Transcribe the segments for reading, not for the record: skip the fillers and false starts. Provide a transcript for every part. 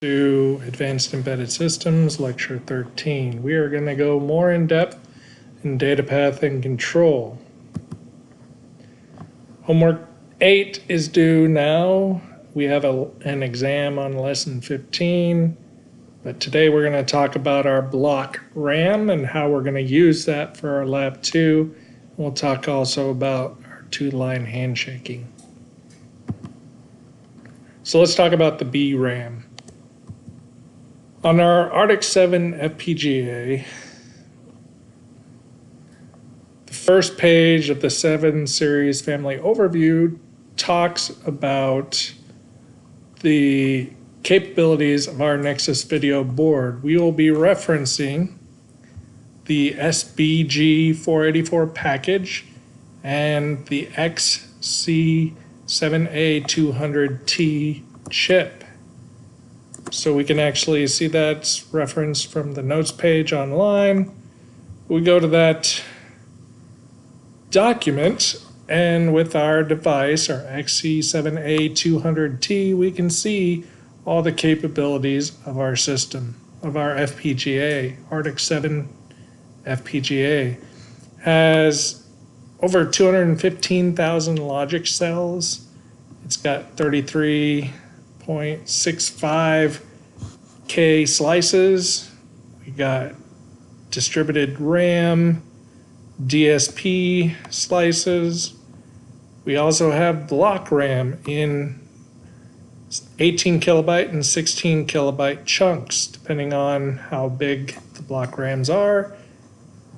To Advanced Embedded Systems, Lecture 13. We are going to go more in depth in data path and control. Homework 8 is due now. We have an exam on lesson 15, but today we're going to talk about our block RAM and how we're going to use that for our lab 2. We'll talk also about our two-line handshaking. So let's talk about the B RAM. On our Arctic 7 FPGA, the first page of the 7 series family overview talks about the capabilities of our Nexus video board. We will be referencing the SBG484 package and the XC7A200T chip. So we can actually see that's referenced from the notes page online. We go to that document, and with our device, our XC7A200T, we can see all the capabilities of our system, of our FPGA. Arctic 7 FPGA has over 215,000 logic cells. It's got 33.65K slices. We got distributed RAM, DSP slices. We also have block RAM in 18 kilobyte and 16 kilobyte chunks, depending on how big the block RAMs are.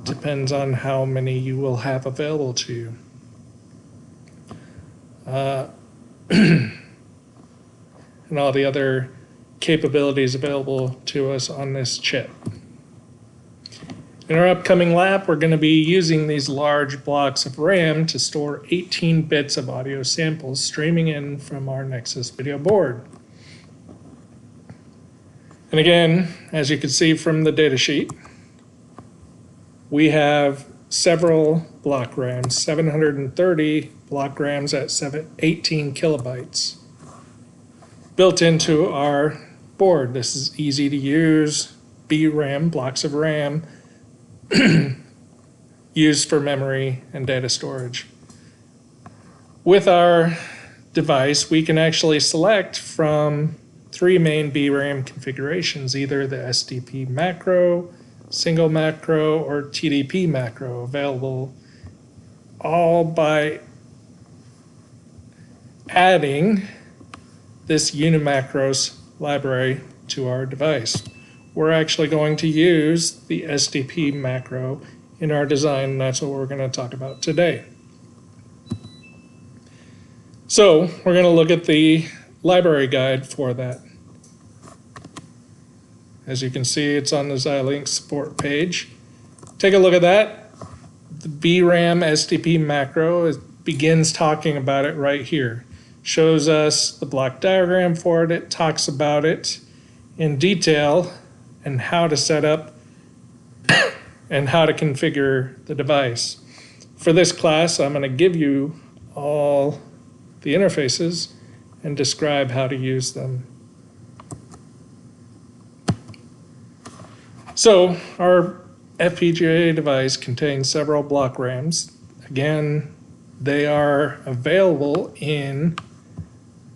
Depends on how many you will have available to you. And all the other capabilities available to us on this chip. In our upcoming lab, we're going to be using these large blocks of RAM to store 18 bits of audio samples streaming in from our Nexus video board. And again, as you can see from the datasheet, we have several block RAMs, 730 block RAMs at 18 kilobytes. Built into our board. This is easy to use BRAM, blocks of RAM, used for memory and data storage. With our device, we can actually select from 3 main BRAM configurations, either the SDP macro, single macro, or TDP macro, available all by adding this Unimacros library to our device. We're actually going to use the SDP macro in our design, and that's what we're going to talk about today. So we're going to look at the library guide for that. As you can see, it's on the Xilinx support page. Take a look at that. The BRAM SDP macro begins talking about it right here. Shows us the block diagram for it. It talks about it in detail and how to set up and how to configure the device. For this class, I'm going to give you all the interfaces and describe how to use them. So our FPGA device contains several block RAMs. Again, they are available in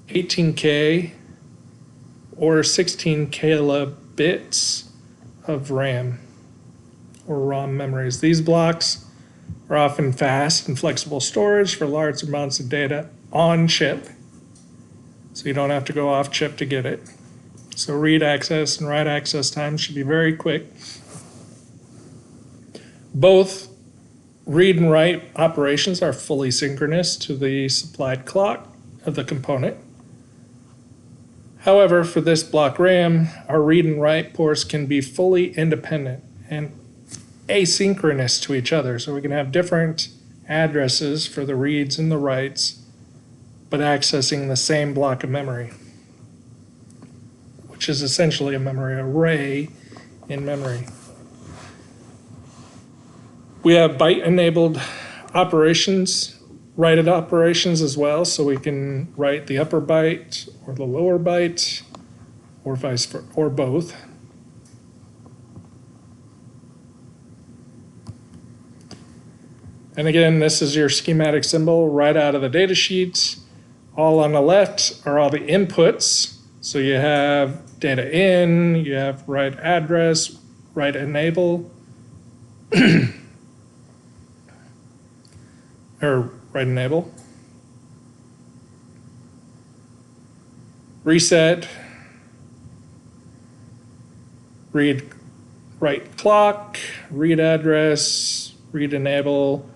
18K or 16 kilobits of RAM or ROM memories. These blocks are often fast and flexible storage for large amounts of data on chip, so you don't have to go off chip to get it. So read access and write access times should be very quick. Both read and write operations are fully synchronous to the supplied clock of the component. However, for this block RAM, our read and write ports can be fully independent and asynchronous to each other. So we can have different addresses for the reads and the writes, but accessing the same block of memory, which is essentially a memory array in memory. We have byte-enabled operations, write-it operations as well, so we can write the upper byte or the lower byte or vice versa, or both. And again, this is your schematic symbol right out of the data sheet. All on the left are all the inputs. So you have data in, you have write address, write enable, or write enable, reset, read write clock, read address, read enable,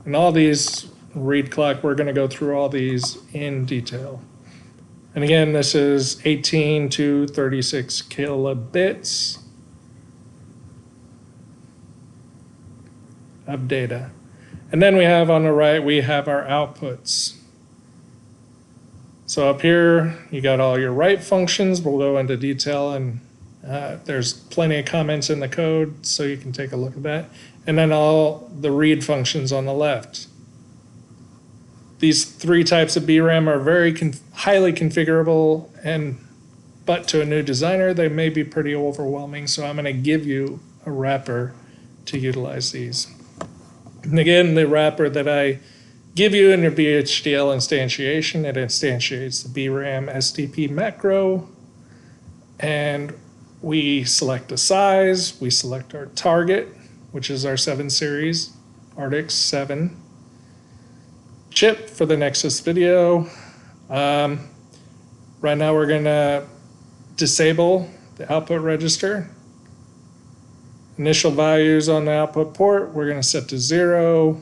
and all these read clock, we're going to go through all these in detail. And again, this is 18 to 36 kilobits of data. And then we have on the right, we have our outputs. So up here, you got all your write functions. We'll go into detail, and there's plenty of comments in the code, so you can take a look at that. And then all the read functions on the left. These three types of BRAM are very highly configurable, but to a new designer, they may be pretty overwhelming. So I'm going to give you a wrapper to utilize these. And again, the wrapper that I give you in your VHDL instantiation, it instantiates the BRAM SDP macro, and we select a size, we select our target, which is our 7 series, Arctic 7 chip for the Nexus video. Right now we're gonna disable the output register. Initial values on the output port, we're gonna set to 0.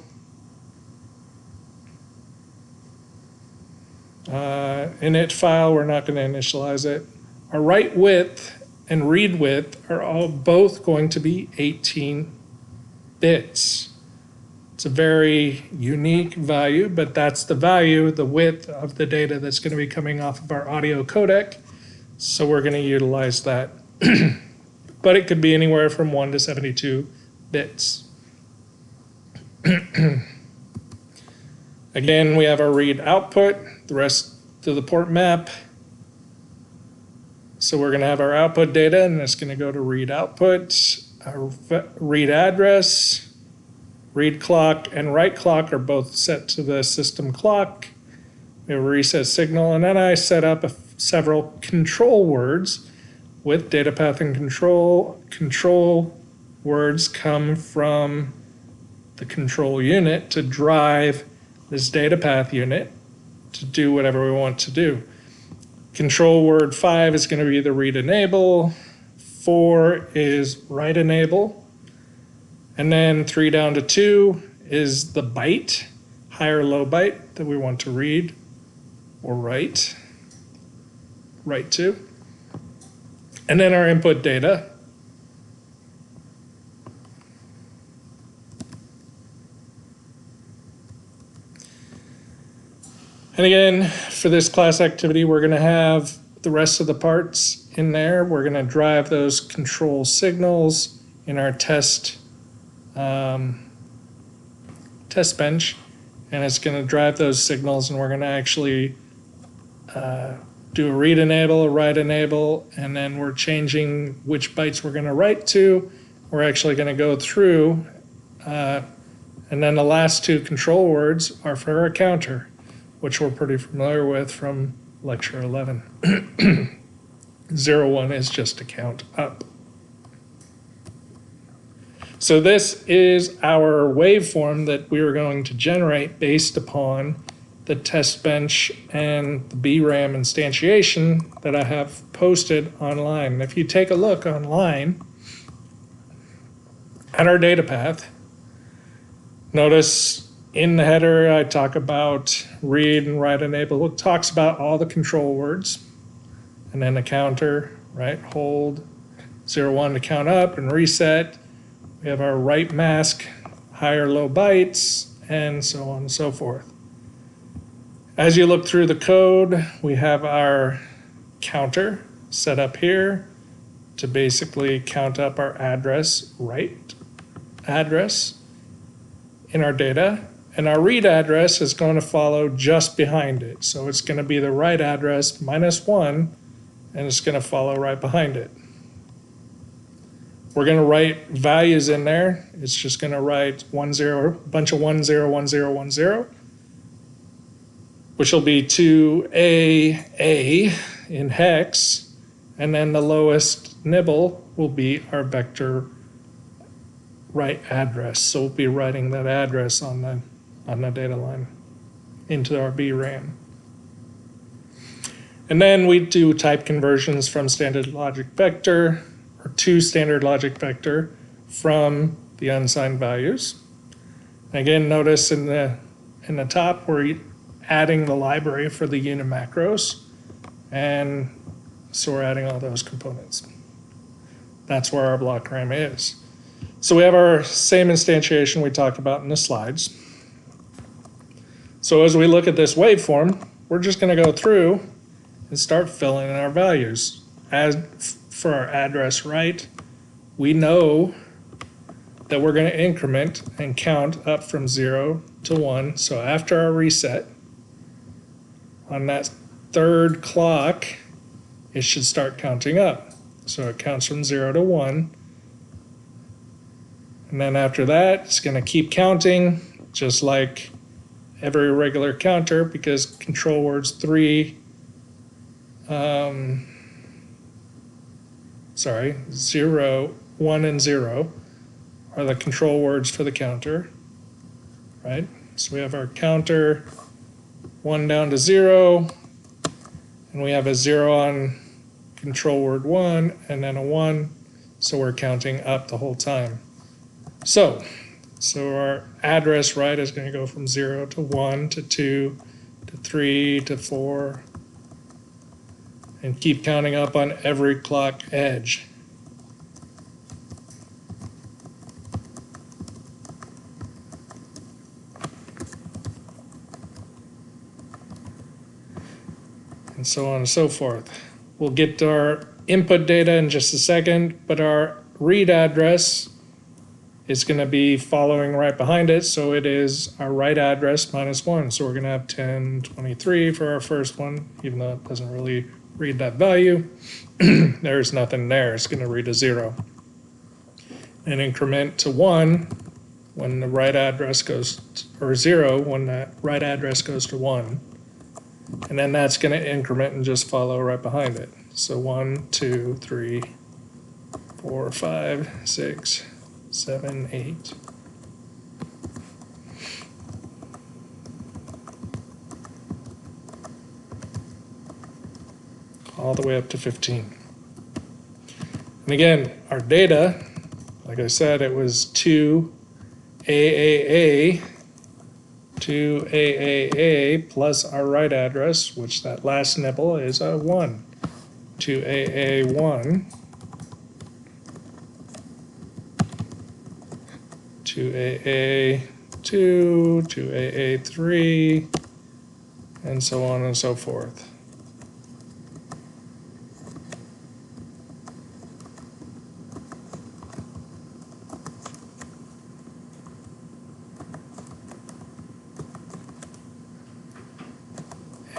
Init file, we're not gonna initialize it. Our write width and read width are all both going to be 18 bits. It's a very unique value, but that's the value, the width of the data that's going to be coming off of our audio codec. So we're going to utilize that. But it could be anywhere from 1 to 72 bits. Again, we have our read output, the rest to the port map. So we're going to have our output data, and it's going to go to read output, our read address, read clock, and write clock are both set to the system clock. We have a reset signal, and then I set up several control words with data path and control. Control words come from the control unit to drive this data path unit to do whatever we want to do. Control word 5 is going to be the read enable, 4 is write enable, and then 3 down to 2 is the byte, high or low byte that we want to read or write to. And then our input data. And again, for this class activity, we're going to have the rest of the parts in there. We're going to drive those control signals in our test bench, and it's going to drive those signals, and we're going to actually do a read enable, a write enable, and then we're changing which bytes we're going to write to. We're actually going to go through, and then the last 2 control words are for our counter, which we're pretty familiar with from lecture 11. 01 is just to count up. So this is our waveform that we are going to generate based upon the test bench and the BRAM instantiation that I have posted online. And if you take a look online at our data path, notice in the header I talk about read and write enable. It talks about all the control words, and then the counter, right? Hold 01 to count up and reset. We have our write mask, high or low bytes, and so on and so forth. As you look through the code, we have our counter set up here to basically count up our address, write address in our data. And our read address is going to follow just behind it. So it's going to be the write address -1, and it's going to follow right behind it. We're going to write values in there. It's just going to write 10, a bunch of 10, 10, 10, which will be 2AA in hex, and then the lowest nibble will be our vector write address. So we'll be writing that address on the data line into our BRAM. And then we do type conversions from standard logic vector, or to standard logic vector from the unsigned values. And again, notice in the top we're adding the library for the unit macros, and so we're adding all those components. That's where our block RAM is. So we have our same instantiation we talked about in the slides. So as we look at this waveform, we're just going to go through and start filling in our values. As for our address write, we know that we're going to increment and count up from 0 to 1. So after our reset, on that third clock, it should start counting up. So it counts from 0 to 1. And then after that, it's going to keep counting, just like every regular counter, because control words 3, 0, 1, and 0 are the control words for the counter, right? So we have our counter 1 down to 0, and we have a 0 on control word 1, and then a 1, so we're counting up the whole time. So our address write is going to go from 0 to 1 to 2 to 3 to 4, and keep counting up on every clock edge. And so on and so forth. We'll get to our input data in just a second, but our read address is going to be following right behind it, so it is our write address minus 1. So we're going to have 1023 for our first one, even though it doesn't really read that value. There's nothing there. It's going to read a 0. And increment to 1 when the write address goes, or 0 when the write address goes to 1. And then that's going to increment and just follow right behind it. So 1, 2, 3, 4, 5, 6, 7, 8. All the way up to 15. And again, our data, like I said, it was 2 AAA plus our write address, which that last nibble is a 1. 2AA1, 2AA2, 2AA3, and so on and so forth.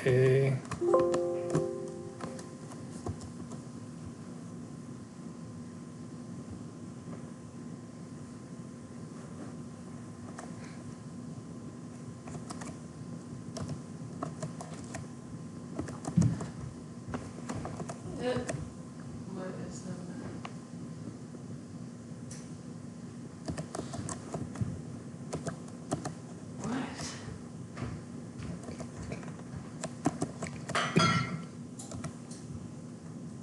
A